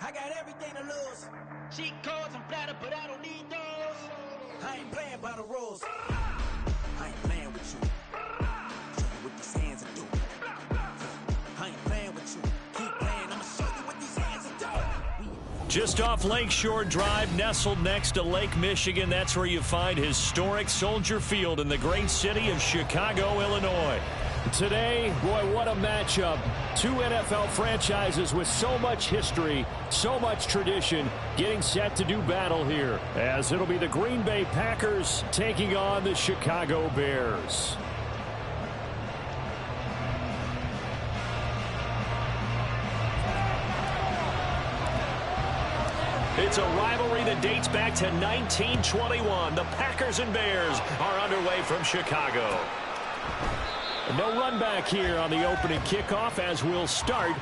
I got everything to lose. Cheat codes, I'm flattered, but I don't need those. I ain't playing by the rules. I ain't playing with you. Show you what these hands are doing. I ain't playing with you. Keep playing, I'ma show you what these hands are doing. Just off Lakeshore Drive, nestled next to Lake Michigan, that's where you find historic Soldier Field in the great city of Chicago, Illinois. Today, boy, what a matchup. Two NFL franchises with so much history, so much tradition, getting set to do battle here, as it'll be the Green Bay Packers taking on the Chicago Bears. It's a rivalry that dates back to 1921. The Packers and Bears are underway from Chicago. No run back here on the opening kickoff, as we'll start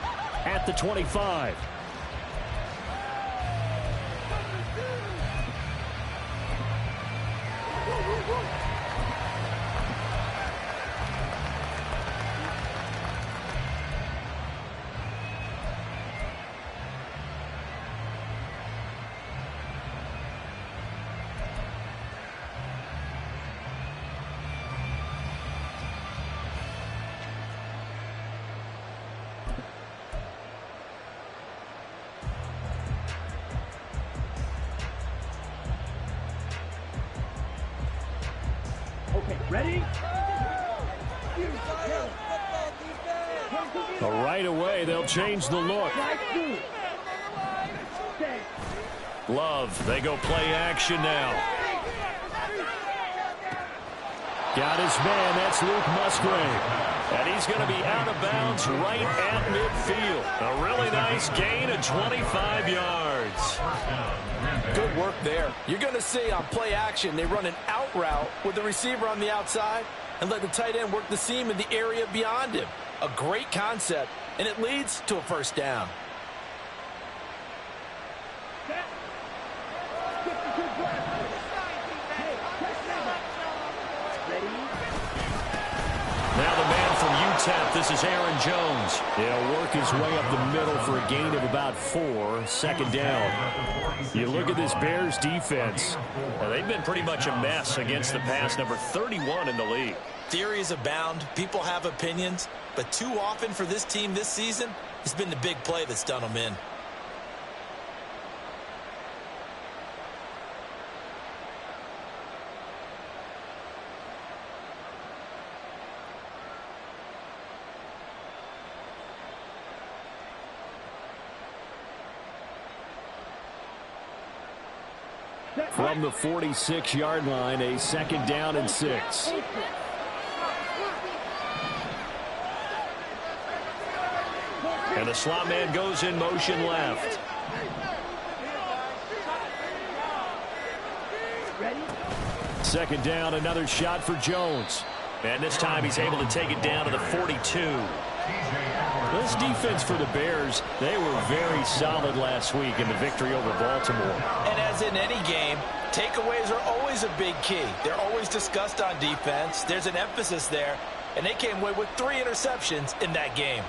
at the 25. Ready? Right away, they'll change the look. Love, they go play action now. Got his man, that's Luke Musgrave. And he's going to be out of bounds right at midfield. A really nice gain of 25 yards. Good work there. You're going to see on play action, they run an out route with the receiver on the outside and let the tight end work the seam in the area beyond him. A great concept, and it leads to a first down. Now the man from UTEP, this is Aaron Jones. He'll work his way up the middle for a gain of about 4, second down. You look at this Bears defense. Now, they've been pretty much a mess against the pass, number 31 in the league. Theories abound. People have opinions. But too often for this team this season, it's been the big play that's done them in. From the 46-yard line, a second down and 6. And the slot man goes in motion left. Second down, another shot for Jones. And this time he's able to take it down to the 42. This defense for the Bears, they were very solid last week in the victory over Baltimore. And as in any game, takeaways are always a big key. They're always discussed on defense. There's an emphasis there, and they came away with 3 interceptions in that game.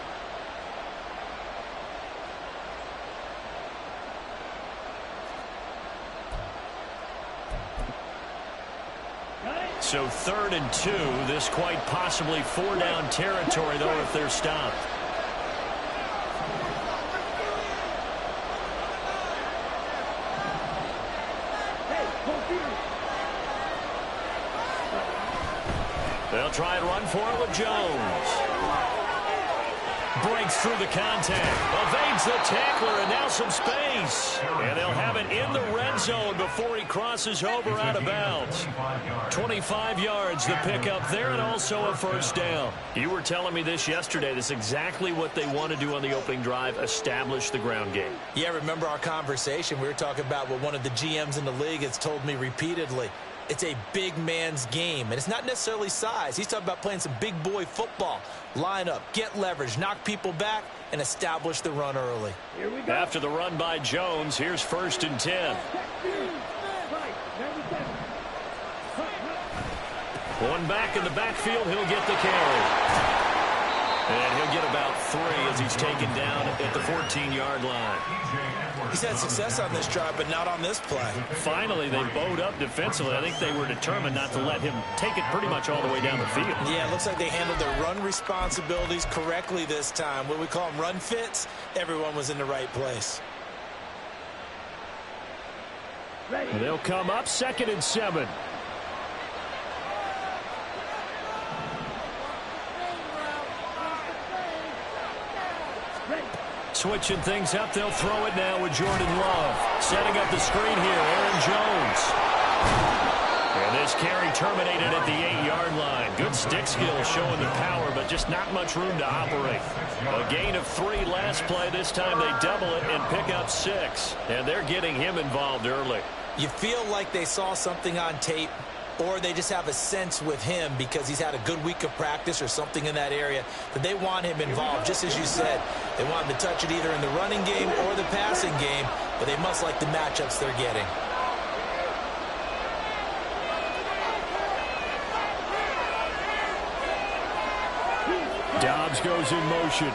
So 3rd and 2, this quite possibly 4-down territory, though, if they're stopped. They'll try and run for it with Jones. Breaks through the contact, evades the tackler, and now some space. And they'll have it in the red zone before he crosses over out of bounds. 25 yards, the pickup there, and also a first down. You were telling me this yesterday. This is exactly what they want to do on the opening drive, establish the ground game. Yeah, remember our conversation? We were talking about what one of the GMs in the league has told me repeatedly. It's a big man's game, and it's not necessarily size. He's talking about playing some big boy football. Line up, get leverage, knock people back, and establish the run early. Here we go. After the run by Jones, here's 1st and 10. One back in the backfield, he'll get the carry. And he'll get about 3 as he's taken down at the 14-yard line. He's had success on this drive, but not on this play. Finally, they bowed up defensively. I think they were determined not to let him take it pretty much all the way down the field. Yeah, it looks like they handled their run responsibilities correctly this time. What we call them run fits, everyone was in the right place. They'll come up 2nd and 7. Switching things up, they'll throw it now with Jordan Love. Setting up the screen here, Aaron Jones. And this carry terminated at the 8-yard line. Good stick skill showing the power, but just not much room to operate. A gain of 3 last play. This time they double it and pick up 6. And they're getting him involved early. You feel like they saw something on tape, or they just have a sense with him because he's had a good week of practice or something in that area that they want him involved. Just as you said, they want him to touch it either in the running game or the passing game, but they must like the matchups they're getting. Dobbs goes in motion.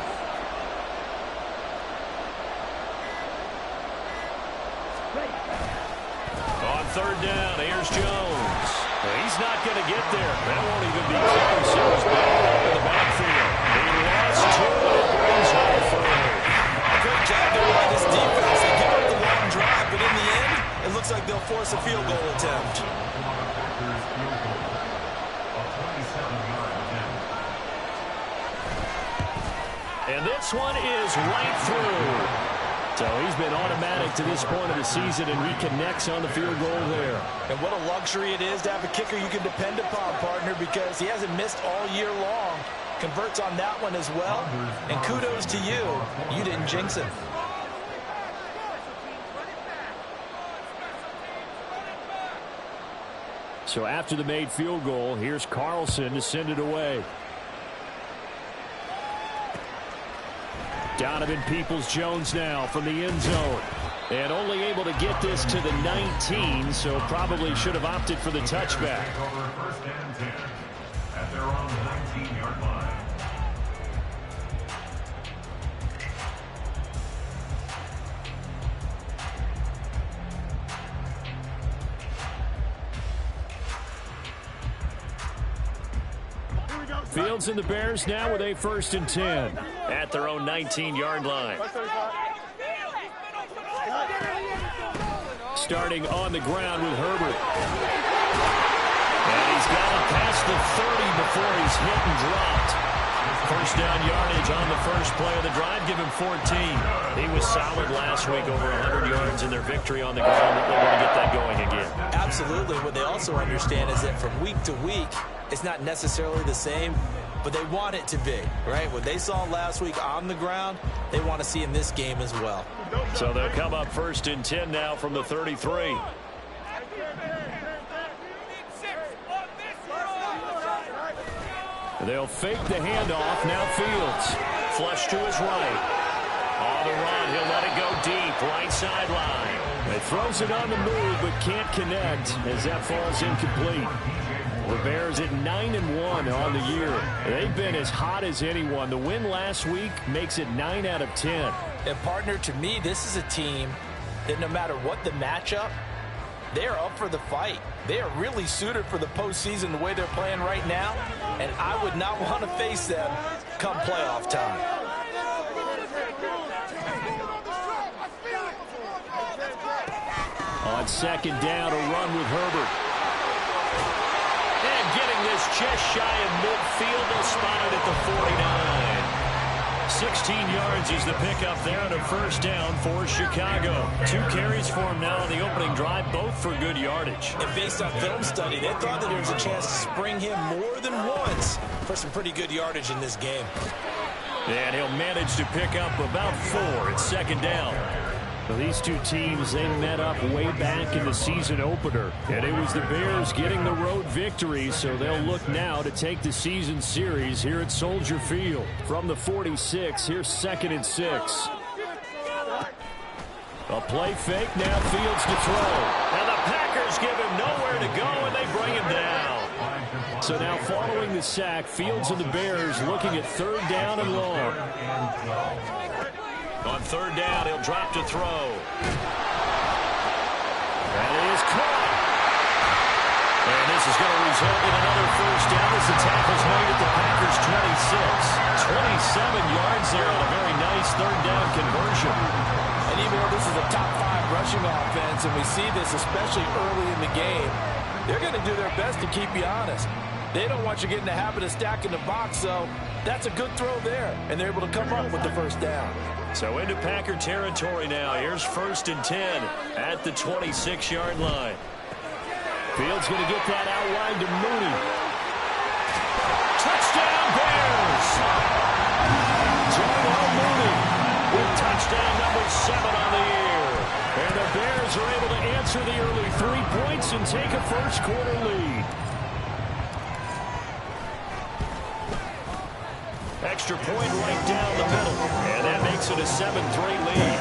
On 3rd down, here's Jones. He's not going to get there. That won't even be close. It was ball up in the backfield. He lost 2 and brings home 3. Great job there by this defense. They give up the long drive, but in the end, it looks like they'll force a field goal attempt. And this one is right through. So he's been automatic to this point of the season, and he connects on the field goal there. And what a luxury it is to have a kicker you can depend upon, partner, because he hasn't missed all year long. Converts on that one as well. And kudos to you. You didn't jinx him. So after the made field goal, here's Carlson to send it away. Donovan Peoples-Jones now from the end zone. And only able to get this to the 19, so probably should have opted for the touchback. First and 10 at their own 19-yard line. Fields and the Bears now with a 1st and 10 at their own 19-yard line. Starting on the ground with Herbert. And he's got it past the 30 before he's hit and dropped. 1st down yardage on the first play of the drive. Give him 14. He was solid last week, over 100 yards in their victory on the ground. They want to get that going again. Absolutely. What they also understand is that from week to week, it's not necessarily the same, but they want it to be, right? What they saw last week on the ground, they want to see in this game as well. So they'll come up 1st and 10 now from the 33. They'll fake the handoff. Now Fields. Flush to his right. On the run, he'll let it go deep. Right sideline. He throws it on the move, but can't connect as that falls incomplete. The Bears at 9-1 on the year. They've been as hot as anyone. The win last week makes it 9 out of 10. And partner, to me, this is a team that no matter what the matchup, they're up for the fight. They are really suited for the postseason the way they're playing right now, and I would not want to face them come playoff time. On 2nd down, a run with Herbert. And getting this just shy of midfield, they'll spot it at the 49. 16 yards is the pickup there on a 1st down for Chicago. 2 carries for him now on the opening drive, both for good yardage. And based on film study, they thought that there was a chance to spring him more than once for some pretty good yardage in this game. And he'll manage to pick up about 4 at 2nd down. Well, these two teams, they met up way back in the season opener. And it was the Bears getting the road victory, so they'll look now to take the season series here at Soldier Field. From the 46, here's 2nd and 6. A play fake, now Fields to throw. And the Packers give him nowhere to go, and they bring him down. So now following the sack, Fields and the Bears looking at 3rd down and long. On third down, he'll drop to throw. That is caught. And this is going to result in another first down as the tackle's made at the Packers' 26. 27 yards there on a very nice third down conversion. And even though this is a top 5 rushing offense, and we see this especially early in the game, they're going to do their best to keep you honest. They don't want you getting the habit of stacking the box, so that's a good throw there. And they're able to come up with the first down. So into Packer territory now. Here's 1st and 10 at the 26-yard line. Fields going to get that out wide to Mooney. Touchdown, Bears! Darnell Mooney with touchdown number 7 on the year. And the Bears are able to answer the early 3 points and take a first-quarter lead. Extra point right down the middle. And that makes it a 7-3 lead.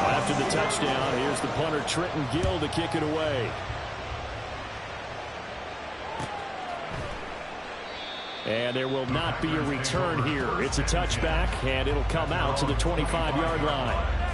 After the touchdown, here's the punter Trenton Gill to kick it away. And there will not be a return here. It's a touchback, and it'll come out to the 25-yard line.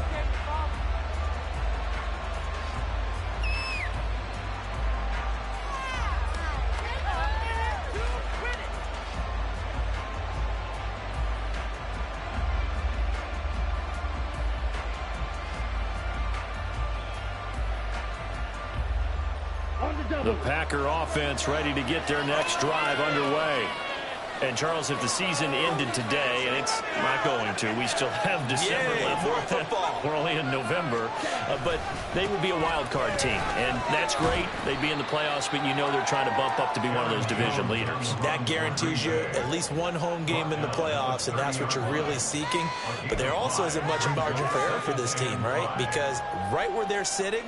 The Packer offense ready to get their next drive underway. And, Charles, if the season ended today, and it's not going to, we still have December left. More football. We're only in November. But they would be a wild card team. And that's great. They'd be in the playoffs, but you know they're trying to bump up to be one of those division leaders. That guarantees you at least one home game in the playoffs, and that's what you're really seeking. But there also isn't much margin for error for this team, right? Because right where they're sitting,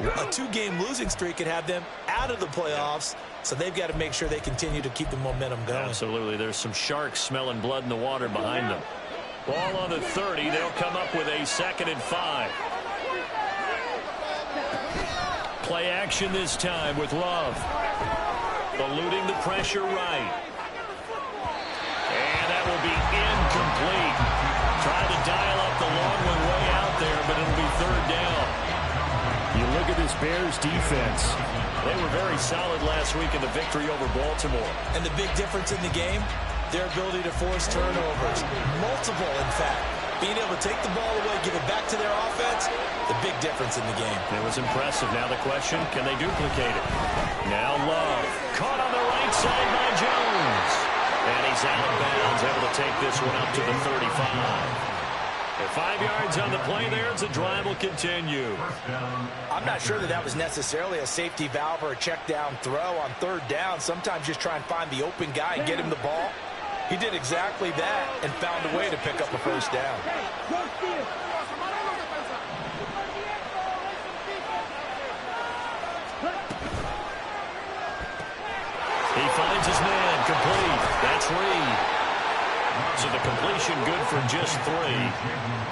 a 2-game losing streak could have them out of the playoffs, so they've got to make sure they continue to keep the momentum going. Absolutely. There's some sharks smelling blood in the water behind them. Ball on the 30. They'll come up with a 2nd and 5. Play action this time with Love. Eluding the pressure right. And that will be incomplete. Trying to dial up the long one way out there, but it'll be 3rd down. You look at this Bears defense. They were very solid last week in the victory over Baltimore. And the big difference in the game, their ability to force turnovers. Multiple, in fact. Being able to take the ball away, give it back to their offense, the big difference in the game. It was impressive. Now the question, can they duplicate it? Now Love. Caught on the right side by Jones. And he's out of bounds, able to take this one up to the 35. 5 yards on the play there as the drive will continue. I'm not sure that was necessarily a safety valve or a check down throw on 3rd down. Sometimes just try and find the open guy and get him the ball. He did exactly that and found a way to pick up a first down. He finds his man complete. That's Reed. So the completion good for just 3.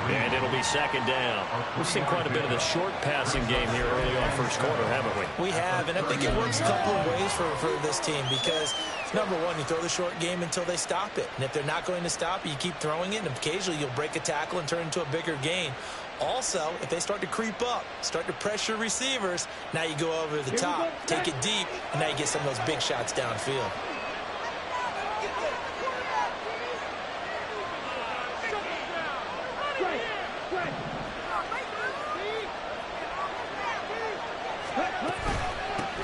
And it'll be 2nd down. We've seen quite a bit of the short passing game here early on first quarter, haven't we? We have, and I think it works a couple of ways for this team because, number one, you throw the short game until they stop it. And if they're not going to stop it, you keep throwing it, and occasionally you'll break a tackle and turn into a bigger gain. Also, if they start to creep up, start to pressure receivers, now you go over the top, take it deep, and now you get some of those big shots downfield.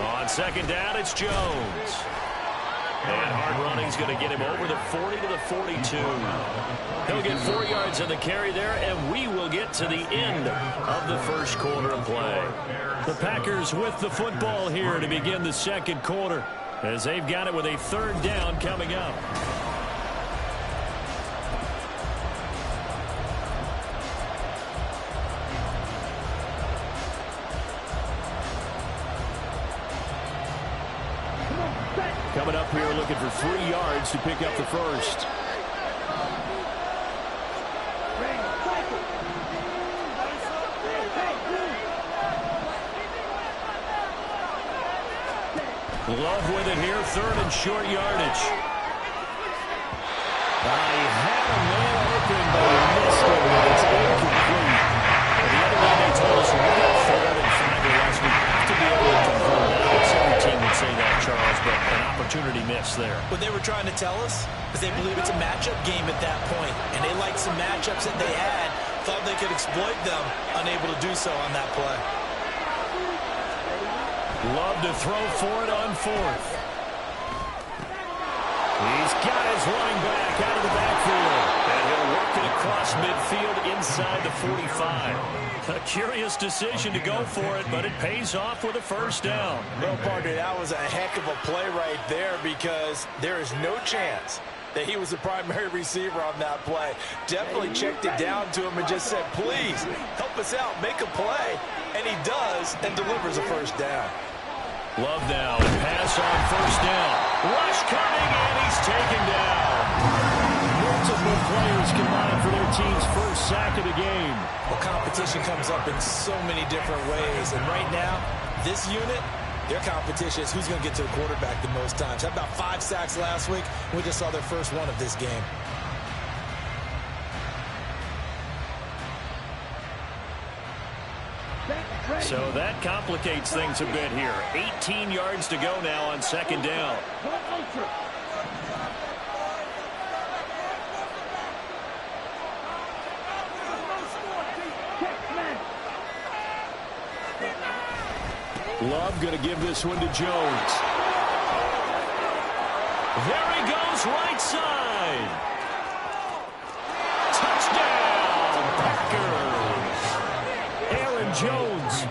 On 2nd down, it's Jones. And hard running's going to get him over the 40 to the 42. He'll get 4 yards on the carry there, and we will get to the end of the first quarter of play. The Packers with the football here to begin the 2nd quarter, as they've got it with a 3rd down coming up. Coming up here looking for 3 yards to pick up the first. Love with it here, third and short yardage. He had a man open, but he missed it, and it's incomplete. The other way they told us when we got third and 5 or less, we have to be able to convert. I guess every team would say that, Charles, but an opportunity missed there. What they were trying to tell us is they believe it's a matchup game at that point, and they liked some matchups that they had, thought they could exploit them, unable to do so on that play. Love to throw for it on fourth. He's got his running back out of the backfield. And he'll work it across midfield inside the 45. A curious decision to go for it, but it pays off with a first down. Well, partner, that was a heck of a play right there because there is no chance that he was the primary receiver on that play. Definitely checked it down to him and just said, please, help us out, make a play. And he does and delivers a first down. Love now, pass on first down. Rush coming, and he's taken down. Multiple players combined for their team's first sack of the game. Well, competition comes up in so many different ways. And right now, this unit, their competition is who's going to get to the quarterback the most times. Had about 5 sacks last week. We just saw their first one of this game. So that complicates things a bit here. 18 yards to go now on second down. Love going to give this one to Jones. There he goes, right side. Touchdown, Packers. Aaron Jones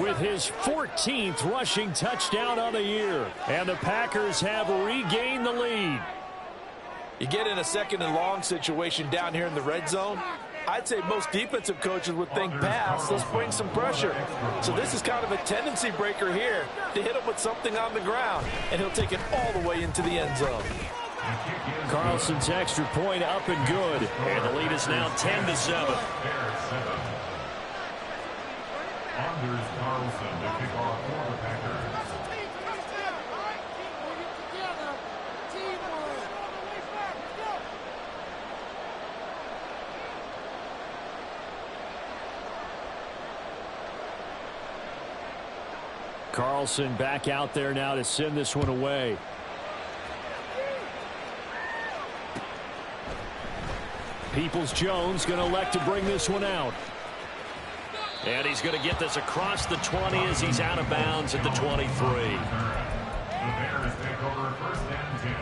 with his 14th rushing touchdown on the year. And the Packers have regained the lead. You get in a second and long situation down here in the red zone. I'd say most defensive coaches would think pass, let's bring some pressure. So this is kind of a tendency breaker here to hit him with something on the ground, and he'll take it all the way into the end zone. Carlson's extra point up and good, and the lead is now 10-7. Anders Carlson to kick off for the Packers. Carlson back out there now to send this one away. Peoples-Jones going to elect to bring this one out. And he's going to get this across the 20 as he's out of bounds at the 23. The Bears take over first and 10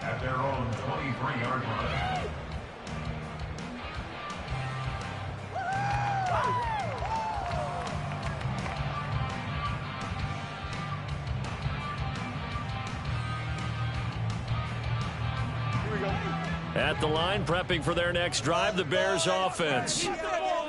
at their own 23-yard line. At the line, prepping for their next drive, the Bears offense.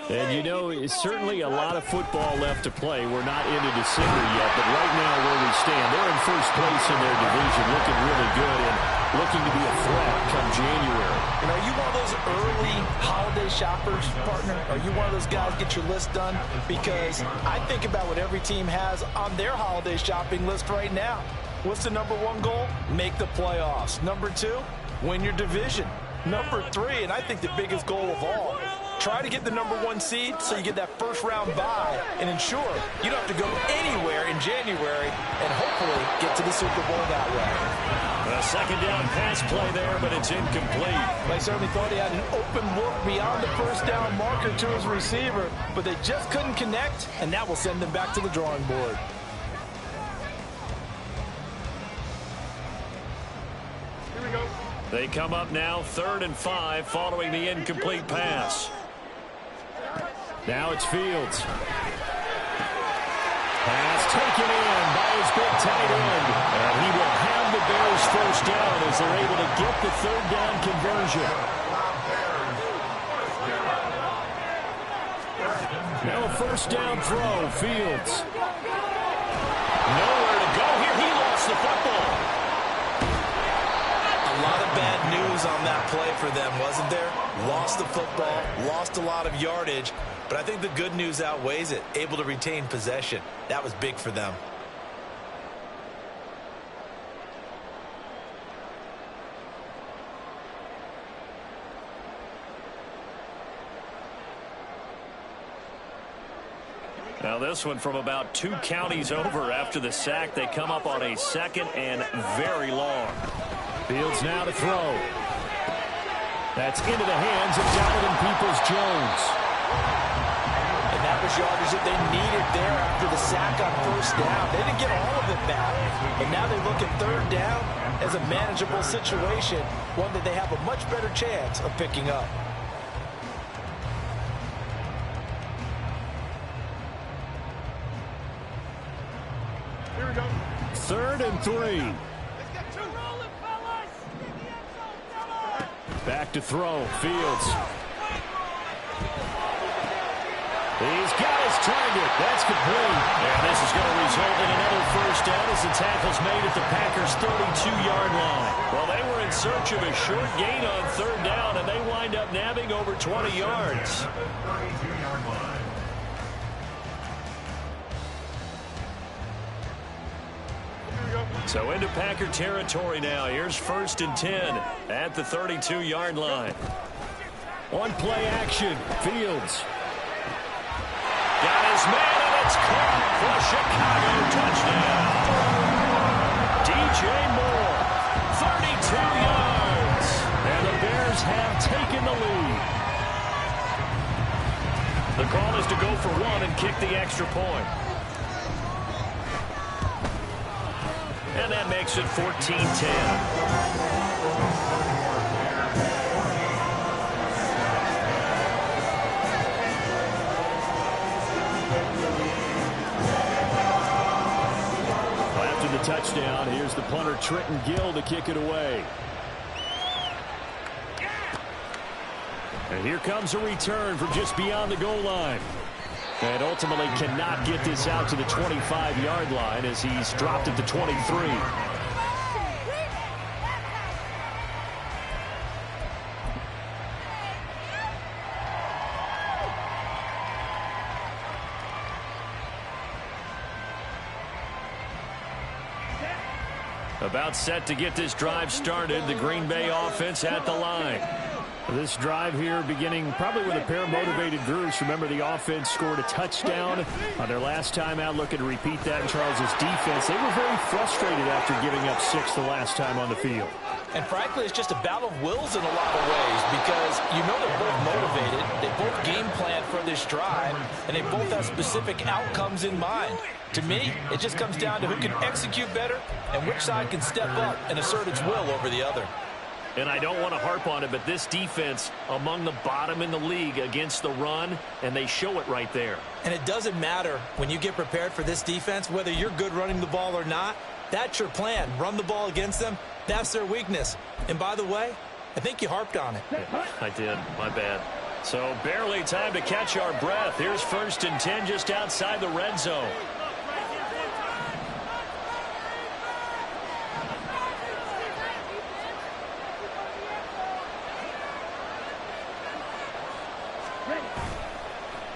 And, you know, it's certainly a lot of football left to play. We're not into December yet, but right now where we stand, they're in first place in their division, looking really good and looking to be a threat come January. And are you one of those early holiday shoppers, partner? Are you one of those guys get your list done? Because I think about what every team has on their holiday shopping list right now. What's the number 1 goal? Make the playoffs. Number 2, win your division. Number 3, and I think the biggest goal of all, try to get the number 1 seed so you get that first round bye and ensure you don't have to go anywhere in January and hopefully get to the Super Bowl that way. A second down pass play there, but it's incomplete. They certainly thought he had an open look beyond the first down marker to his receiver, but they just couldn't connect, and that will send them back to the drawing board. They come up now 3rd and 5 following the incomplete pass. Now it's Fields. Pass taken in by his big tight end. And he will have the Bears first down as they're able to get the 3rd down conversion. Now a first down throw, Fields. Nowhere to go here. He lost the football. A lot of bad news on that play for them, wasn't there? Lost the football, lost a lot of yardage, but I think the good news outweighs it. Able to retain possession. That was big for them. Now this one from about 2 counties over after the sack. They come up on a 2nd and very long. Fields now to throw. That's into the hands of Donovan Peoples-Jones. And that was yardage that they needed there after the sack on 1st down. They didn't get all of it back. But now they look at 3rd down as a manageable situation, one that they have a much better chance of picking up. Here we go. 3rd and 3. Back to throw. Fields. He's got his target. That's complete. And this is going to result in another 1st down as the tackle's made at the Packers' 32-yard line. Well, they were in search of a short gain on 3rd down, and they wind up nabbing over 20 yards. 32-yard line. So into Packer territory now. Here's 1st and 10 at the 32-yard line. On play action. Fields. Got his man, and it's caught for a Chicago touchdown. DJ Moore, 32 yards. And the Bears have taken the lead. The call is to go for 1 and kick the extra point. And that makes it 14-10. After the touchdown, here's the punter Trenton Gill to kick it away. And here comes a return from just beyond the goal line. And ultimately cannot get this out to the 25-yard line as he's dropped at the 23. About set to get this drive started. The Green Bay offense at the line. This drive here beginning probably with a pair of motivated groups. Remember, the offense scored a touchdown on their last time out. Looking to repeat that in Charles' defense. They were very frustrated after giving up 6 the last time on the field. And frankly, it's just a battle of wills in a lot of ways because you know they're both motivated. They both game plan for this drive, and they both have specific outcomes in mind. To me, it just comes down to who can execute better and which side can step up and assert its will over the other. And I don't want to harp on it, but this defense among the bottom in the league against the run, and they show it right there. And it doesn't matter when you get prepared for this defense, whether you're good running the ball or not. That's your plan. Run the ball against them. That's their weakness. And by the way, I think you harped on it. Yeah, I did. My bad. So barely time to catch our breath. Here's 1st and 10 just outside the red zone.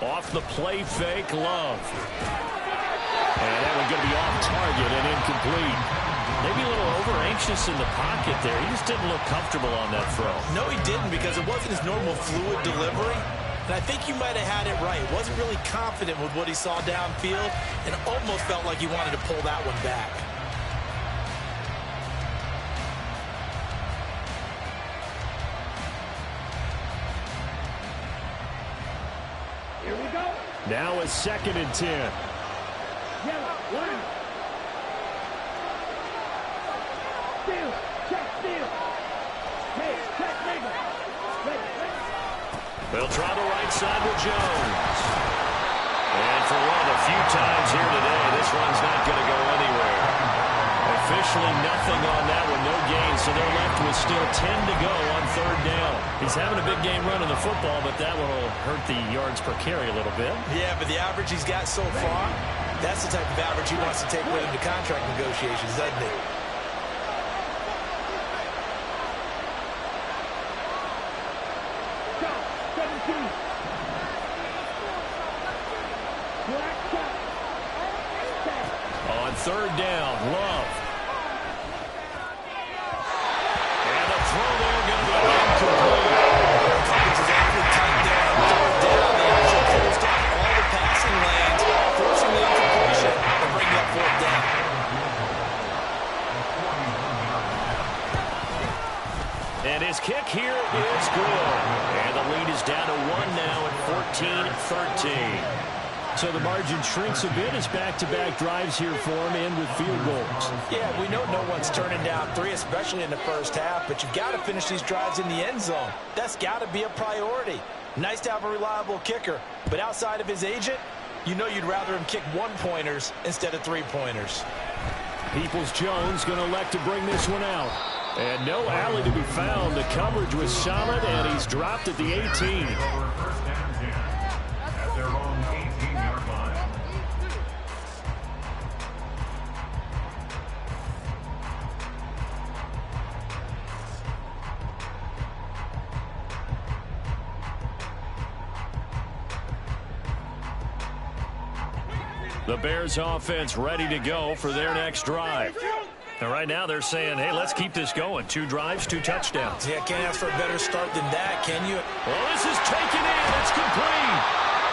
Off the play fake, Love. And that one going to be off target and incomplete. Maybe a little over-anxious in the pocket there. He just didn't look comfortable on that throw. No, he didn't because it wasn't his normal fluid delivery. And I think you might have had it right. Wasn't really confident with what he saw downfield and almost felt like he wanted to pull that one back. Now a 2nd and 10. They'll try the right side with Jones. And for one of the few times here today, this one's not going to go anywhere. Officially nothing on that one, no gain, so they're left with still 10 to go on 3rd down. He's having a big game running the football, but that one will hurt the yards per carry a little bit. Yeah, but the average he's got so far, that's the type of average he wants to take with him to contract negotiations, doesn't it? On 3rd down, Love. And the throw there going to be incomplete. Coverage is awfully tight there. Third down, they actually closed off all the passing lanes for And his kick here is good. And the lead is down to 1 now at 14-13. So the margin shrinks a bit as back-to-back drives here for him and with field goals. Yeah, we know no one's turning down 3, especially in the first half, but you've got to finish these drives in the end zone. That's got to be a priority. Nice to have a reliable kicker, but outside of his agent, you know you'd rather him kick 1-pointers instead of 3-pointers. Peoples-Jones going to elect to bring this one out. And no alley to be found. The coverage was solid, and he's dropped at the 18. First down 10 at their own 18-yard line. The Bears offense ready to go for their next drive. And right now they're saying, hey, let's keep this going. 2 drives, 2 touchdowns. Yeah, can't ask for a better start than that, can you? Well, this is taken in. It's complete.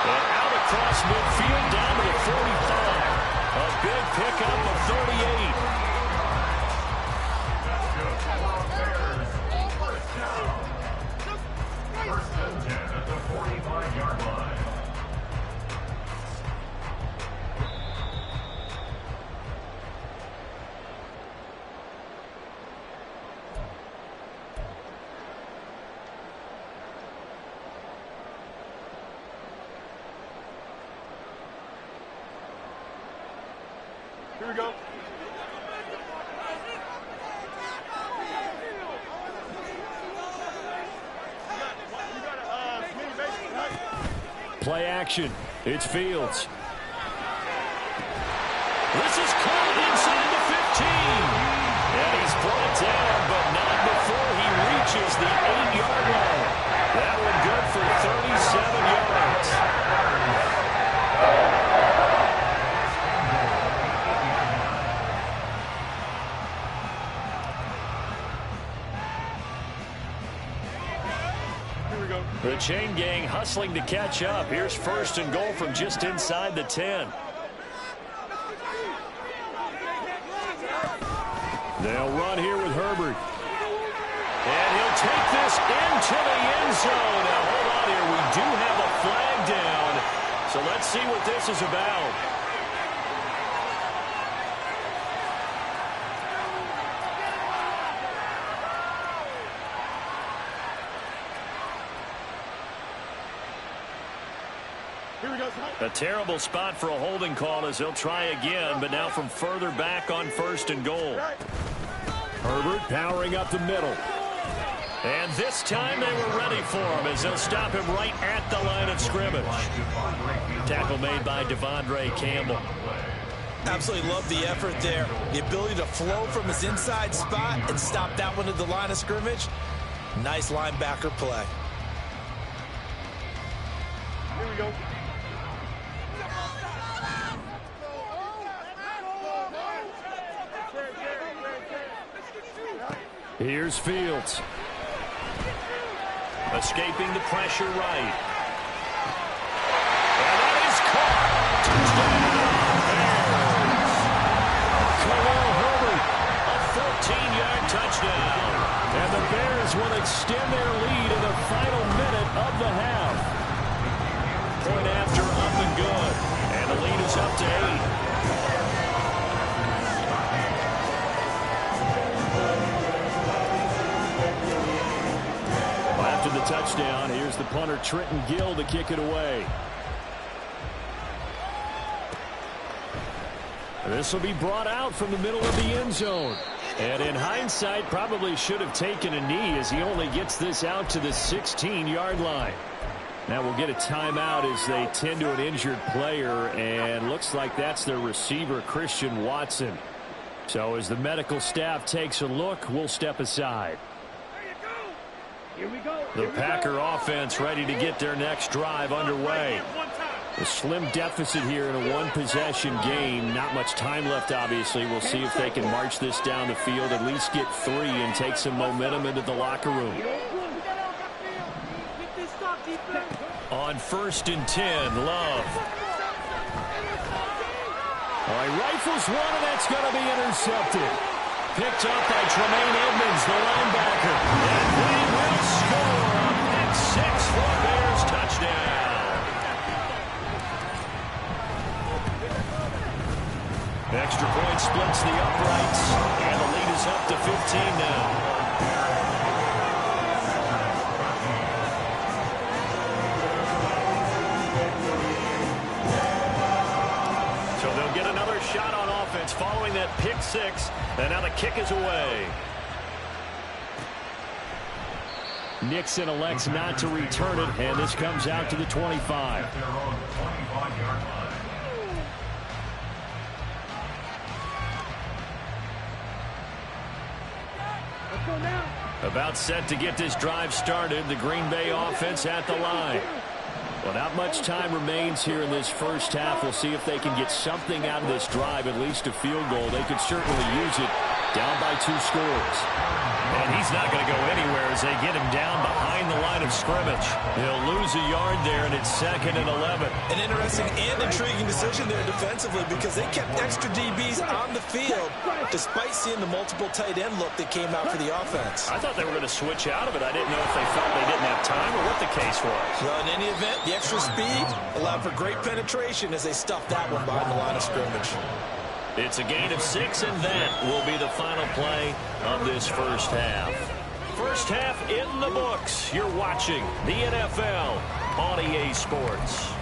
And out across midfield down to the 45. A big pickup of 38. First and 10 at the 45-yard line. Here we go. Play action. It's Fields. This is caught inside the 15. And he's brought down, but not before he reaches the 8-yard line. That one good for 37 yards. The chain gang hustling to catch up. Here's first and goal from just inside the 10. They'll run here with Herbert. And he'll take this into the end zone. Now, hold on here. We do have a flag down. So let's see what this is about. A terrible spot for a holding call as they'll try again, but now from further back on first and goal. Herbert powering up the middle. And this time they were ready for him as they'll stop him right at the line of scrimmage. Tackle made by Devondre Campbell. Absolutely love the effort there. The ability to flow from his inside spot and stop that one at the line of scrimmage. Nice linebacker play. Here we go. Here's Fields. Escaping the pressure right. And that is caught. Khalil Herbert. A 14-yard touchdown. And the Bears will extend their lead in the final minute of the half. Point after up and good. And the lead is up to 8. After the touchdown, here's the punter Trenton Gill to kick it away. This will be brought out from the middle of the end zone. And in hindsight, probably should have taken a knee as he only gets this out to the 16-yard line. Now we'll get a timeout as they tend to an injured player, and looks like that's their receiver, Christian Watson. So as the medical staff takes a look, we'll step aside. The Packer offense ready to get their next drive underway. A slim deficit here in a one-possession game. Not much time left, obviously. We'll see if they can march this down the field, at least get 3 and take some momentum into the locker room. On first and 10, Love. All right, rifles one, and that's going to be intercepted. Picked up by Tremaine Edmonds, the linebacker. And 6, and now the kick is away. Nixon elects not to return it, and this comes out to the 25. At their own 25-yard line. About set to get this drive started. The Green Bay offense at the line. Well, not much time remains here in this first half. We'll see if they can get something out of this drive, at least a field goal. They could certainly use it, down by 2 scores. And he's not going to go anywhere as they get him down behind the line of scrimmage. He'll lose a yard there, and it's 2nd and 11. An interesting and intriguing decision there defensively because they kept extra DBs on the field despite seeing the multiple tight end look that came out for the offense. I thought they were going to switch out of it. I didn't know if they felt they didn't have time or what the case was. Well, in any event, the extra speed allowed for great penetration as they stuffed that one behind the line of scrimmage. It's a gain of 6, and that will be the final play of this first half. First half in the books. You're watching the NFL on EA Sports.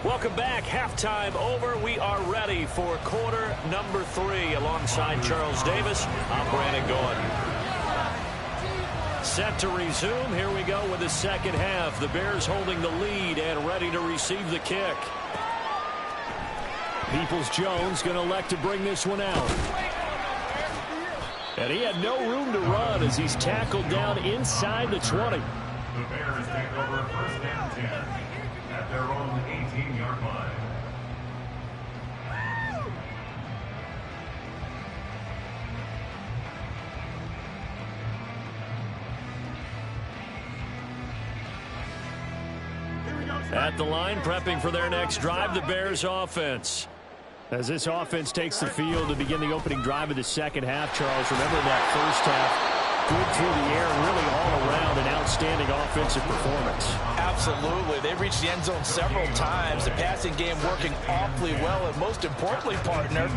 Welcome back. Halftime over. We are ready for quarter number 3. Alongside Charles Davis, I'm Brandon Gaudin. Set to resume. Here we go with the second half. The Bears holding the lead and ready to receive the kick. Peoples-Jones going to elect to bring this one out. And he had no room to run as he's tackled down inside the 20. The Bears take over 1st and 10 at their own 18-yard line. At the line, prepping for their next drive, the Bears offense. As this offense takes the field to begin the opening drive of the second half, Charles, remember that first half, good through the air, really all around an outstanding offensive performance. Absolutely. They reached the end zone several times. The passing game working awfully well, and most importantly, partner.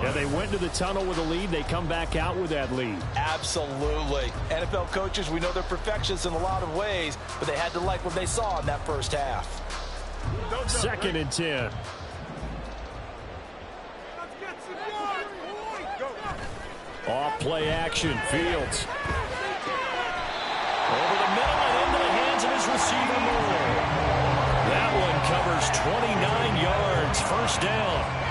Yeah, they went to the tunnel with a lead. They come back out with that lead. Absolutely. NFL coaches, we know they're perfectionists in a lot of ways, but they had to like what they saw in that first half. 2nd and 10. Off play action. Fields. Over the middle and into the hands of his receiver, Moore. That one covers 29 yards. First down.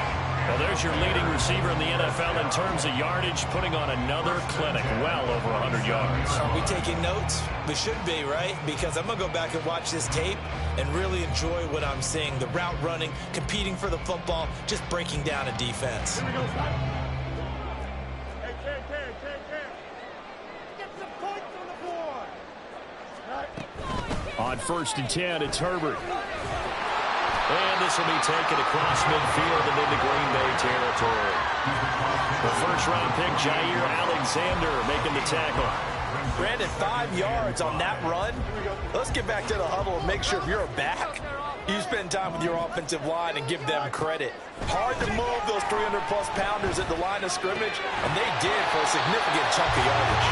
Well, there's your leading receiver in the NFL in terms of yardage, putting on another clinic, well over 100 yards. Are we taking notes? We should be, right? Because I'm going to go back and watch this tape and really enjoy what I'm seeing. The route running, competing for the football, just breaking down a defense. Here we go, Hey, Cam. Get some points on the board. On 1st and 10, it's Herbert. And this will be taken across midfield and into Green Bay territory. The first-round pick, Jair Alexander, making the tackle. Brandon, 5 yards on that run. Let's get back to the huddle and make sure if you're a back, you spend time with your offensive line and give them credit. Hard to move those 300-plus pounders at the line of scrimmage, and they did for a significant chunk of yardage.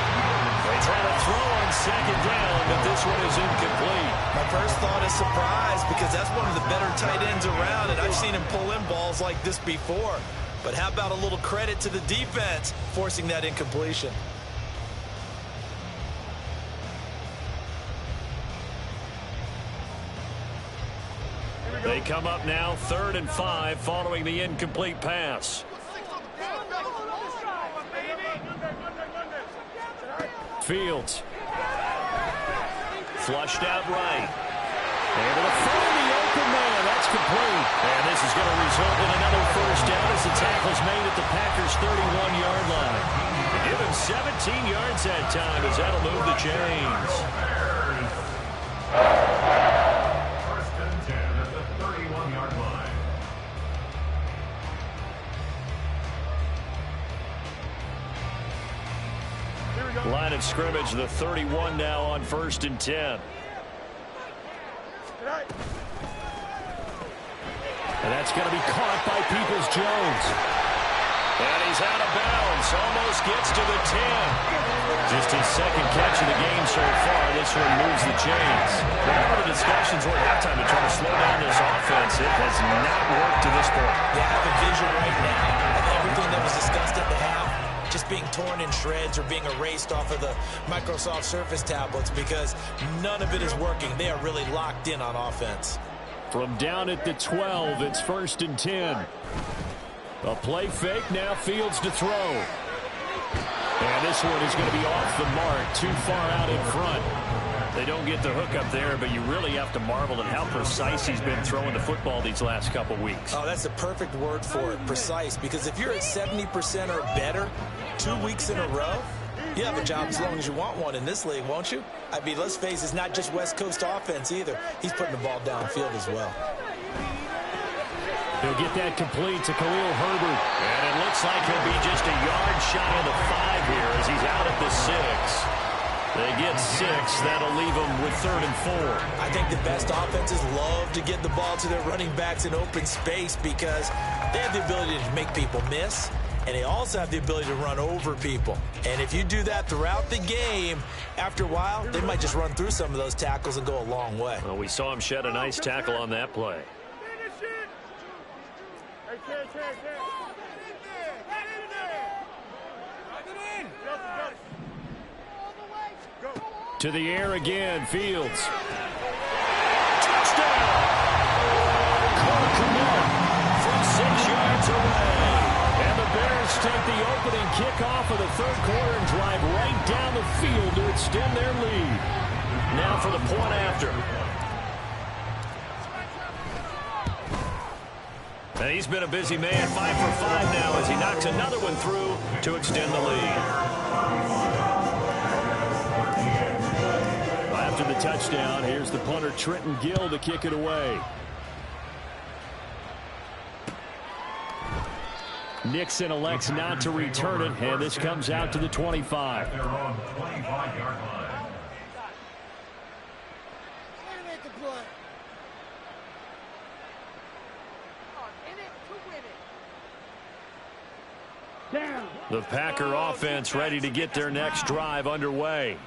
They try to throw on 2nd down, but this one is incomplete. My first thought is surprise because that's one of the better tight ends around, and I've seen him pull in balls like this before. But how about a little credit to the defense forcing that incompletion? They come up now 3rd and 5 following the incomplete pass. Fields. Flushed out right. Able to find the open man. That's complete. And this is going to result in another first down as the tackle's made at the Packers' 31-yard line. Give him 17 yards that time as that'll move the chains. First and 10 at the 31-yard line. Line line of scrimmage, the 31 now on 1st and 10. And that's going to be caught by Peoples-Jones. And he's out of bounds. Almost gets to the 10. Just his second catch of the game so far. This one moves the chains. Remember the discussions were at halftime to try to slow down this offense. It has not worked to this point. You have a vision right now of everything that was discussed at the half just being torn in shreds or being erased off of the Microsoft Surface tablets because none of it is working. They are really locked in on offense. From down at the 12, it's 1st and 10. A play fake, now Fields to throw. And this one is going to be off the mark, too far out in front. They don't get the hook up there, but you really have to marvel at how precise he's been throwing the football these last couple weeks. Oh, that's the perfect word for it, precise, because if you're at 70% or better 2 weeks in a row, you have a job as long as you want one in this league, won't you? I mean, let's face it, it's not just West Coast offense either. He's putting the ball downfield as well. He'll get that complete to Khalil Herbert. And it looks like he'll be just a yard shy of the 5 here as he's out at the 6. They get 6. That'll leave them with 3rd and 4. I think the best offenses love to get the ball to their running backs in open space because they have the ability to make people miss. And they also have the ability to run over people. And if you do that throughout the game, after a while, they might just run through some of those tackles and go a long way. Well, we saw him shed a nice tackle on that play. To the air again, Fields. Touchdown! Cole Kmet from 6 yards away. And the Bears take the opening kickoff of the 3rd quarter and drive right down the field to extend their lead. Now for the point after. And he's been a busy man, 5 for 5 now as he knocks another one through to extend the lead. After the touchdown, here's the punter Trenton Gill to kick it away. Nixon elects not to return it, and this comes out to the 25. Their own 25-yard line. The Packer offense ready to get their next drive underway.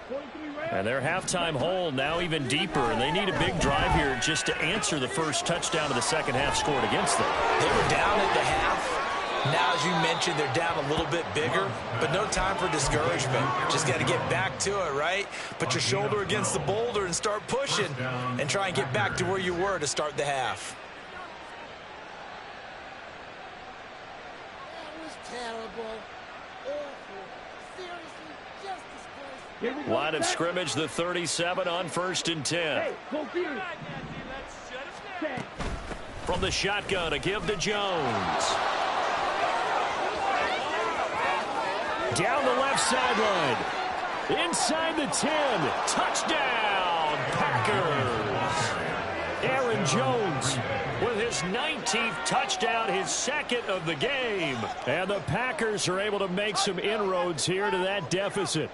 And their halftime hole now even deeper, and they need a big drive here just to answer the first touchdown of the second half scored against them. They were down at the half. Now, as you mentioned, they're down a little bit bigger, but no time for discouragement. Just got to get back to it, right? Put your shoulder against the boulder and start pushing and try and get back to where you were to start the half. That was terrible. Awful. Seriously, just disgraceful. Line of scrimmage, the 37 on 1st and 10. From the shotgun, a give to Jones. Down the left sideline. Inside the 10. Touchdown, Packers. Aaron Jones with his 19th touchdown, his second of the game. And the Packers are able to make some inroads here to that deficit.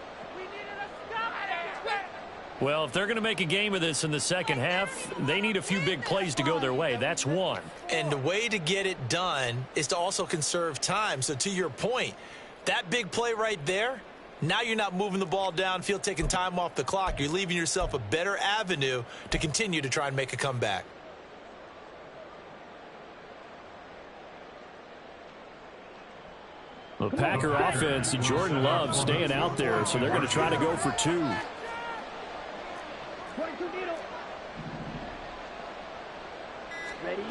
Well, if they're going to make a game of this in the second half, they need a few big plays to go their way. That's one. And the way to get it done is to also conserve time. So to your point, that big play right there, now you're not moving the ball downfield, taking time off the clock. You're leaving yourself a better avenue to continue to try and make a comeback. The Packer offense, Jordan Love staying out there, so they're going to try to go for 2. Ready?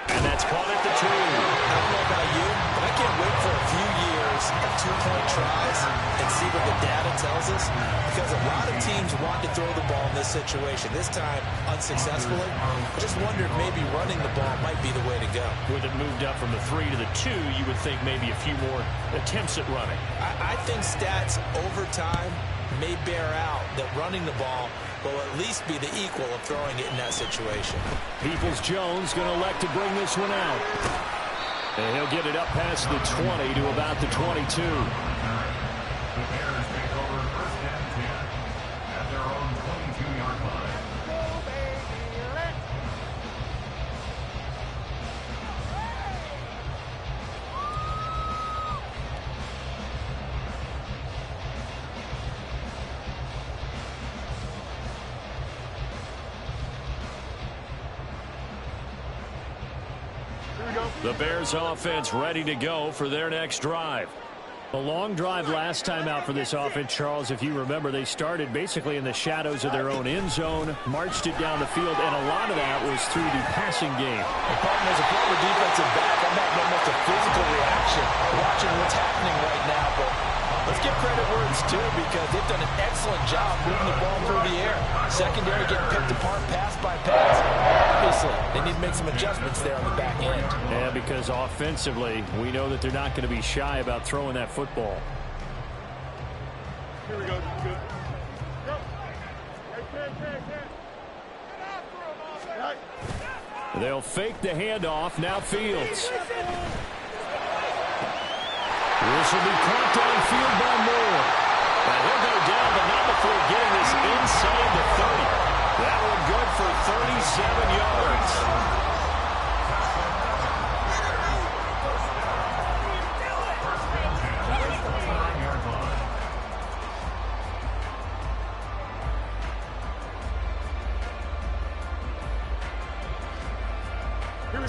And that's caught at the 2. I don't know about you, but I can't wait for a few years of 2-point tries and see what the data tells us, because a lot of teams want to throw the ball in this situation. This time, unsuccessfully. I just wonder if maybe running the ball might be the way to go. With it moved up from the 3 to the 2, you would think maybe a few more attempts at running. I think stats over time may bear out that running the ball will at least be the equal of throwing it in that situation. Peoples-Jones going to elect to bring this one out. And he'll get it up past the 20 to about the 22. The Bears offense ready to go for their next drive. A long drive last time out for this offense, Charles. If you remember, they started basically in the shadows of their own end zone, marched it down the field, and a lot of that was through the passing game. The problem is a former defensive back. I'm having almost a physical reaction watching what's happening right now. But let's give credit where it's due because they've done an excellent job moving the ball through the air. Secondary getting picked apart pass by pass. Obviously, they need to make some adjustments there on the back end. Yeah, because offensively, we know that they're not going to be shy about throwing that football. Here we go. Good. Go. Hey, Ken. They'll fake the handoff. Now Fields. This will be caught downfield by Moore. And he'll go down, but not before getting this inside the 30. That one good for 37 yards.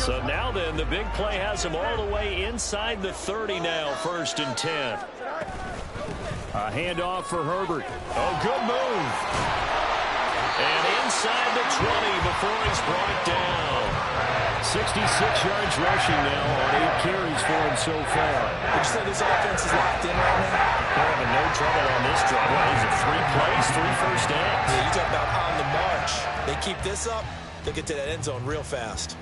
So now then, the big play has him all the way inside the 30 now, 1st and 10. A handoff for Herbert. Oh, good move. And inside the 20 before he's brought down. 66 yards rushing now on 8 carries for him so far. Would you say this offense is locked in right now? They're having no trouble on this drive. What is it, 3 plays, 3 first downs? Yeah, you talk about on the march. They keep this up, they'll get to that end zone real fast.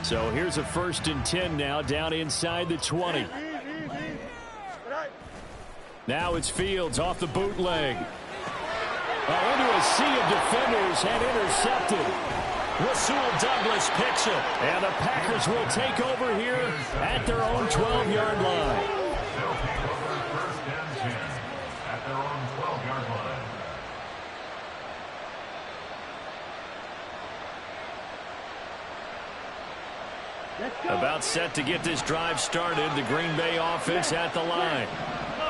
So here's a 1st and 10 now, down inside the 20. Now it's Fields off the bootleg. Into a sea of defenders and intercepted. Rasul Douglas picks it. And the Packers will take over here at their own 12-yard line. They'll take over 1st and 10 at their own 12-yard line. About set to get this drive started. The Green Bay offense at the line.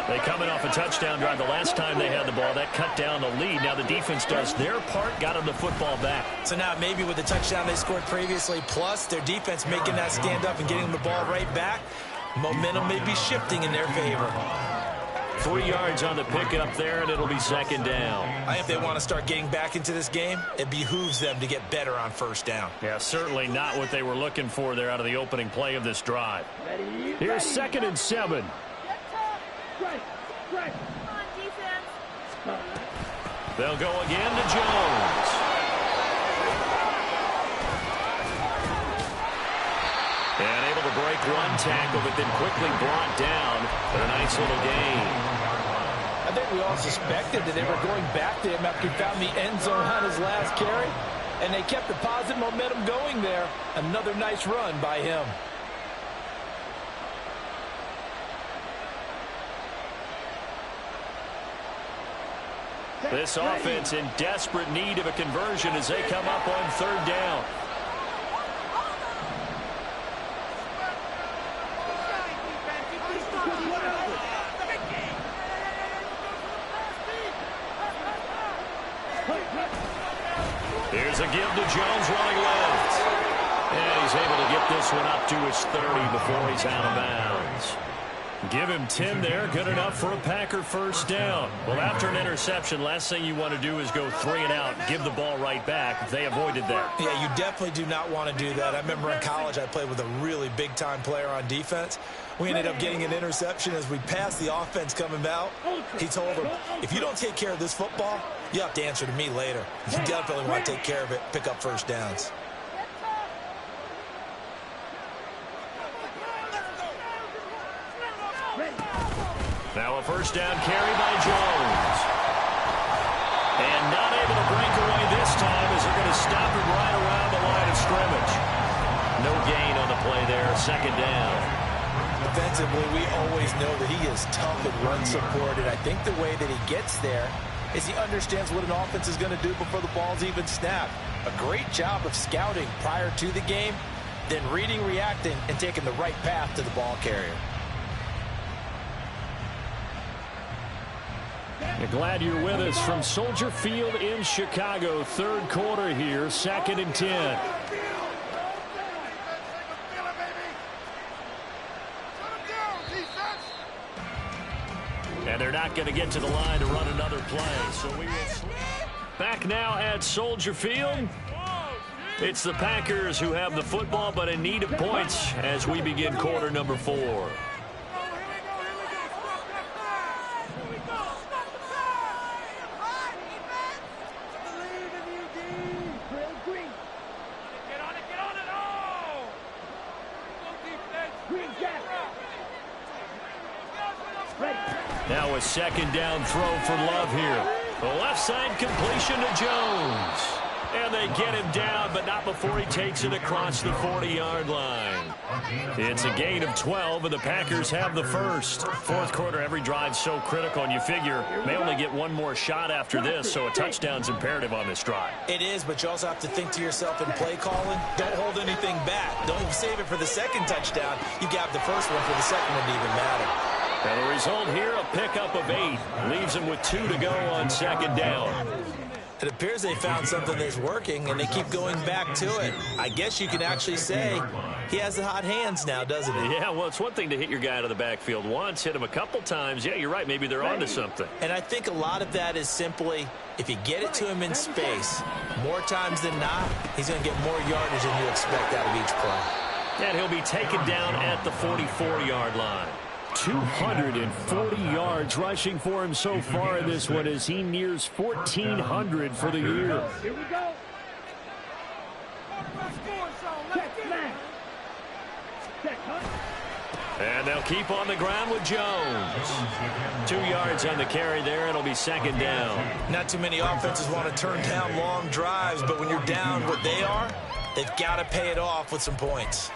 They coming off a touchdown drive the last time they had the ball. That cut down the lead. Now the defense does their part, got them the football back. So now maybe with the touchdown they scored previously, plus their defense making that stand up and getting them the ball right back, momentum may be shifting in their favor. 3 yards on the pickup there, and it'll be 2nd down. I think if they want to start getting back into this game, it behooves them to get better on 1st down. Yeah, certainly not what they were looking for there out of the opening play of this drive. Here's 2nd and 7. They'll go again to Jones. And able to break one tackle, but then quickly brought down for a nice little gain. I think we all suspected that they were going back to him after he found the end zone on his last carry. And they kept the positive momentum going there. Another nice run by him. This offense in desperate need of a conversion as they come up on 3rd down. Here's a give to Jones running left. And he's able to get this one up to his 30 before he's out of bounds. Give him 10 there. Good enough for a Packer 1st down. Well, after an interception, last thing you want to do is go 3 and out, give the ball right back. They avoided that. Yeah, you definitely do not want to do that. I remember in college I played with a really big-time player on defense. We ended up getting an interception as we passed the offense coming out. He told him, if you don't take care of this football, you have to answer to me later. You definitely want to take care of it, pick up 1st downs. Now a 1st down carry by Jones. And not able to break away this time as they're going to stop him right around the line of scrimmage. No gain on the play there, 2nd down. Defensively, we always know that he is tough and run support, and I think the way that he gets there is he understands what an offense is going to do before the ball's even snapped. A great job of scouting prior to the game, then reading, reacting, and taking the right path to the ball carrier. Glad you're with us from Soldier Field in Chicago. 3rd quarter here, 2nd and 10. not going to get to the line to run another play. So we will back now at Soldier Field. It's the Packers who have the football, but in need of points as we begin quarter number 4. Now a second down throw for Love here. The left side completion to Jones. And they get him down, but not before he takes it across the 40-yard line. It's a gain of 12, and the Packers have the first. Fourth quarter, every drive so critical, and you figure may only get one more shot after this, so a touchdown's imperative on this drive. It is, but you also have to think to yourself in play calling, don't hold anything back. Don't save it for the second touchdown. You got the first one for the second one to even matter. And the result here, a pickup of 8. Leaves them with 2 to go on second down. It appears they found something that's working, and they keep going back to it. I guess you can actually say he has the hot hands now, doesn't he? Yeah, well, it's one thing to hit your guy out of the backfield once, hit him a couple times. Yeah, you're right. Maybe they're onto something. And I think a lot of that is simply if you get it to him in space, more times than not, he's going to get more yardage than you expect out of each play. And he'll be taken down at the 44-yard line. 240 yards rushing for him so far in this one as he nears 1,400 for the year. Here we go. And they'll keep on the ground with Jones. 2 yards on the carry there, and it'll be second down. Not too many offenses want to turn down long drives, but when you're down what they are, they've got to pay it off with some points.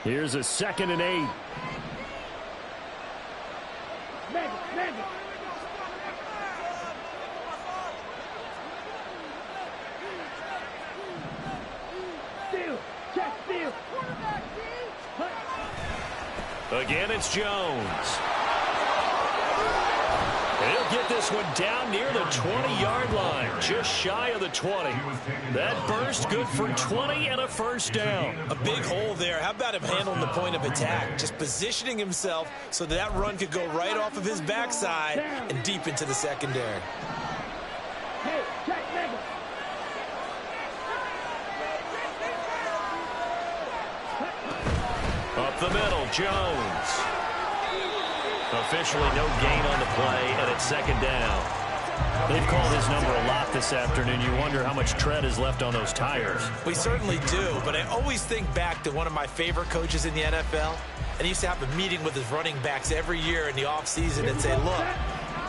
Here's a 2nd and 8. Again, it's Jones. And he'll get this one down near the 20-yard line, just shy of the 20. That burst good for 20 and a first down. A big hole there. How about him handling the point of attack? Just positioning himself so that run could go right off of his backside and deep into the secondary. Up the middle, Jones. Officially no gain on the play, and it's second down. They've called his number a lot this afternoon. You wonder how much tread is left on those tires. We certainly do, but I always think back to one of my favorite coaches in the NFL, and he used to have a meeting with his running backs every year in the offseason and say, look,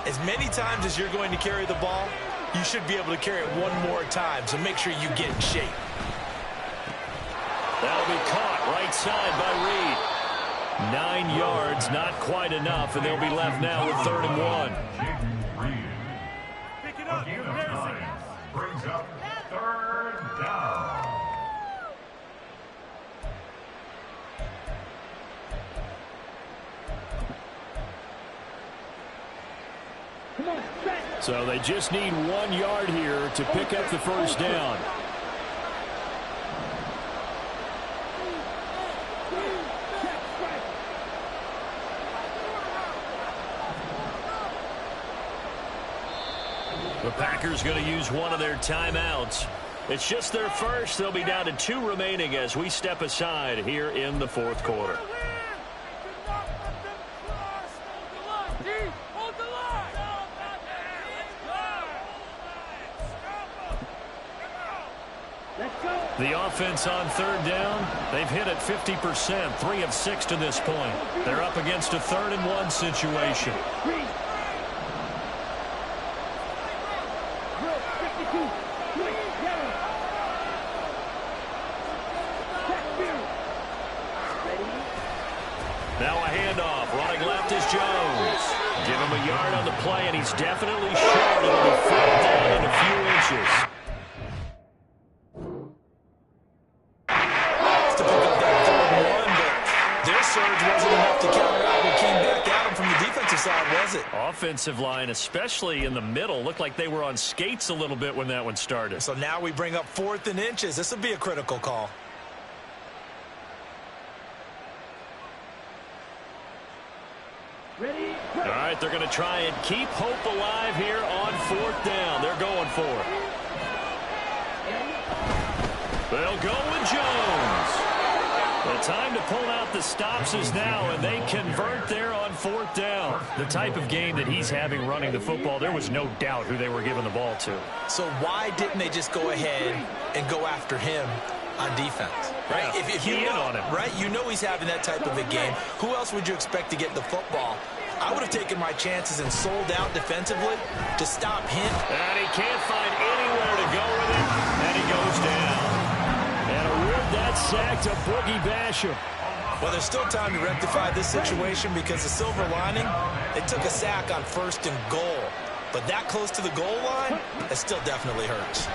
as many times as you're going to carry the ball, you should be able to carry it one more time, so make sure you get in shape. That'll be caught right side by Reed. 9 yards, not quite enough, and they'll be left now with 3rd and 1. Pick it up. Brings up 3rd down. So they just need 1 yard here to pick up the first down. The Packers going to use one of their timeouts. It's just their first. They'll be down to 2 remaining as we step aside here in the 4th quarter. The offense on 3rd down, they've hit it 50%, 3 of 6 to this point. They're up against a 3rd and 1 situation. Now a handoff. Running left is Jones. Give him a yard on the play, and he's definitely short. It'll be 4th down in a few inches. To pick up that 3rd and 1, but their surge wasn't enough to counteract what came back at him from the defensive side was it? Offensive line, especially in the middle, looked like they were on skates a little bit when that one started. So now we bring up 4th and inches. This will be a critical call. All right, they're going to try and keep hope alive here on 4th down. They're going for it. They'll go with Jones. The time to pull out the stops is now, and they convert there on 4th down. The type of game that he's having running the football, there was no doubt who they were giving the ball to. So why didn't they just go ahead and go after him on defense? Right? Yeah, if you know, on him. right? You know he's having that type of a game. Who else would you expect to get the football? I would have taken my chances and sold out defensively to stop him. And he can't find anywhere to go with it, and he goes down. And award that sack to Boogie Basham. Well, there's still time to rectify this situation because the silver lining, they took a sack on 1st and goal. But that close to the goal line, it still definitely hurts.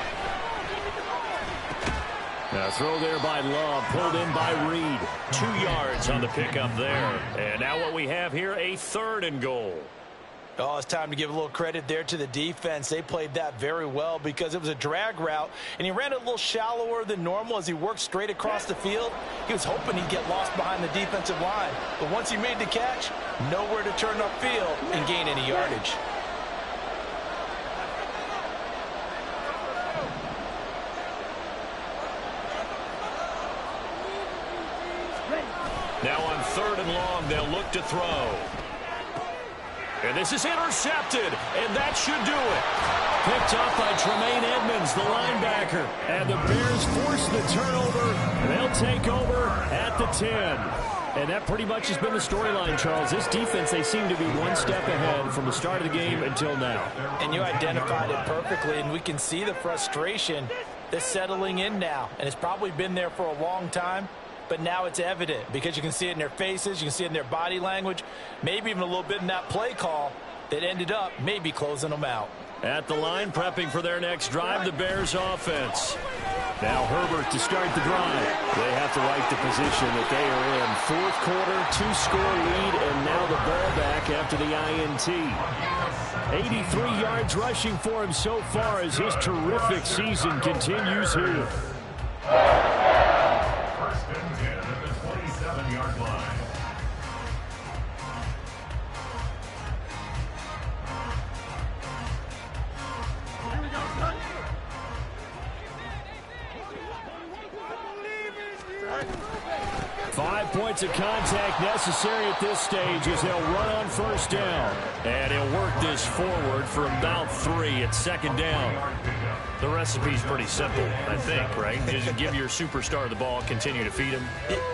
Now throw there by Love, pulled in by Reed. 2 yards on the pickup there. And now what we have here, a 3rd and goal. Oh, it's time to give a little credit there to the defense. They played that very well because it was a drag route, and he ran it a little shallower than normal as he worked straight across the field. He was hoping he'd get lost behind the defensive line. But once he made the catch, nowhere to turn upfield and gain any yardage. Now on 3rd and long, they'll look to throw. And this is intercepted, and that should do it. Picked up by Tremaine Edmonds, the linebacker. And the Bears force the turnover. They'll take over at the 10. And that pretty much has been the storyline, Charles. This defense, they seem to be one step ahead from the start of the game until now. And you identified it perfectly, and we can see the frustration that's settling in now. And it's probably been there for a long time. But now it's evident because you can see it in their faces, you can see it in their body language, maybe even a little bit in that play call that ended up maybe closing them out. At the line, prepping for their next drive, the Bears offense. Now Herbert to start the drive. They have to like the position that they are in. 4th quarter, 2-score lead, and now the ball back after the INT. 83 yards rushing for him so far as his terrific season continues here. 1st and 10 at the 27-yard line. Here we go, son. 5 points of contact necessary at this stage as they'll run on 1st down. And he'll work this forward for about 3 at 2nd down. The recipe's pretty simple, I think, right? Just give your superstar the ball, continue to feed him.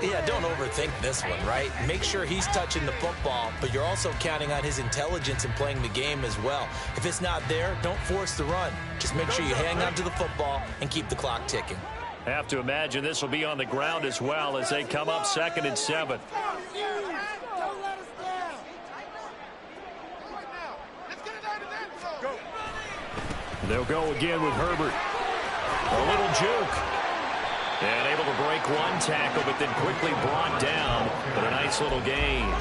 Yeah, don't overthink this one, right? Make sure he's touching the football, but you're also counting on his intelligence in playing the game as well. If it's not there, don't force the run. Just make sure you hang on to the football and keep the clock ticking. Have to imagine this will be on the ground as well as they come up 2nd and 7. They'll go again with Herbert. A little juke. And able to break one tackle, but then quickly brought down. But a nice little gain.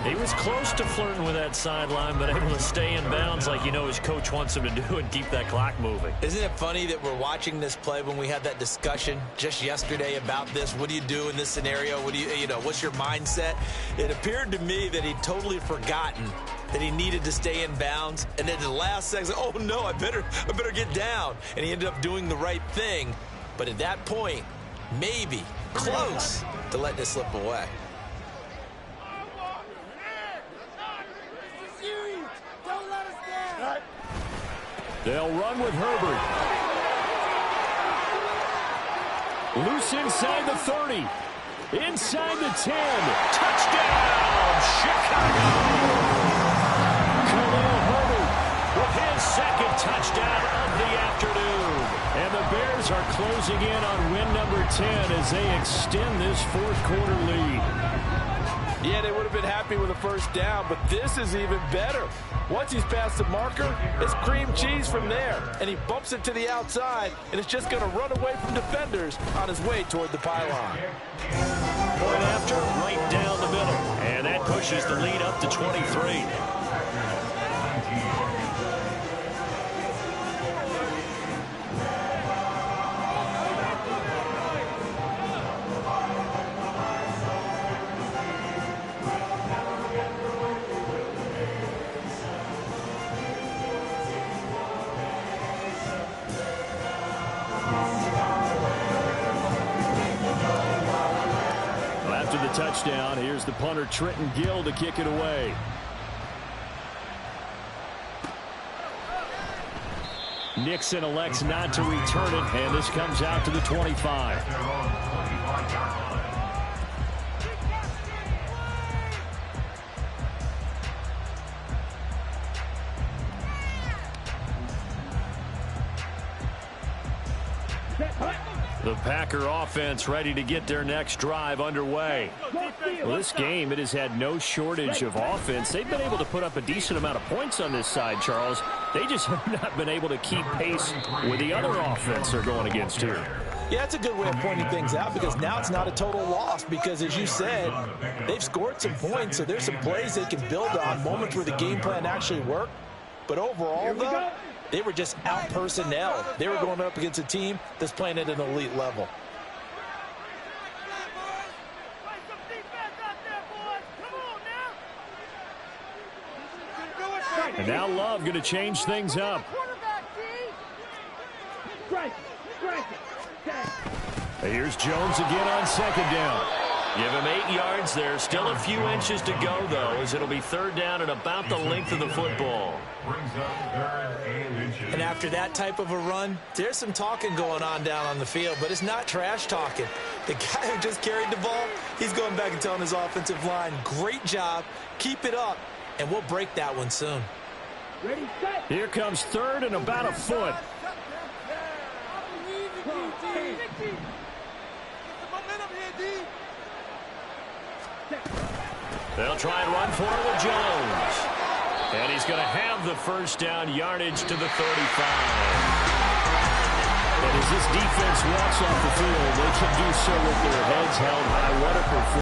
He was close to flirting with that sideline, but able to stay in bounds like you know his coach wants him to do and keep that clock moving. Isn't it funny that we're watching this play when we had that discussion just yesterday about this? What do you do in this scenario? What do you know, what's your mindset? It appeared to me that he'd totally forgotten that he needed to stay in bounds. And then the last second, oh no, I better get down. And he ended up doing the right thing. But at that point, maybe close to letting it slip away. They'll run with Herbert. Loose inside the 30. Inside the 10. Touchdown, Chicago! Khalil Herbert with his 2nd touchdown of the afternoon. And the Bears are closing in on win number 10 as they extend this 4th quarter lead. Yeah, they would have been happy with a 1st down, but this is even better. Once he's past the marker, it's cream cheese from there. And he bumps it to the outside, and it's just going to run away from defenders on his way toward the pylon. Point after, right down the middle. And that puts pushes the lead up to 23. After the touchdown, here's the punter Trenton Gill to kick it away. Nixon elects not to return it, and this comes out to the 25. Their own 25-yard line. The Packer offense ready to get their next drive underway. Well, this game, it has had no shortage of offense. They've been able to put up a decent amount of points on this side, Charles. They just have not been able to keep pace with the other offense they're going against here. Yeah, that's a good way of pointing things out because now it's not a total loss because, as you said, they've scored some points, so there's some plays they can build on, moments where the game plan actually worked. But overall, though, they were just out-personnel. They were going up against a team that's playing at an elite level. And now Love going to change things up. Here's Jones again on second down. Give him 8 yards there. Still a few inches to go, though, as it'll be third down and about the length of the football. Brings up third and inches. And after that type of a run, there's some talking going on down on the field, but it's not trash talking. The guy who just carried the ball, he's going back and telling his offensive line, great job, keep it up, and we'll break that one soon. Here comes third and about a foot. They'll try and run for it with Jones. And he's going to have the first down yardage to the 35. And as this defense walks off the field, they can do so with their heads held high. What a performance.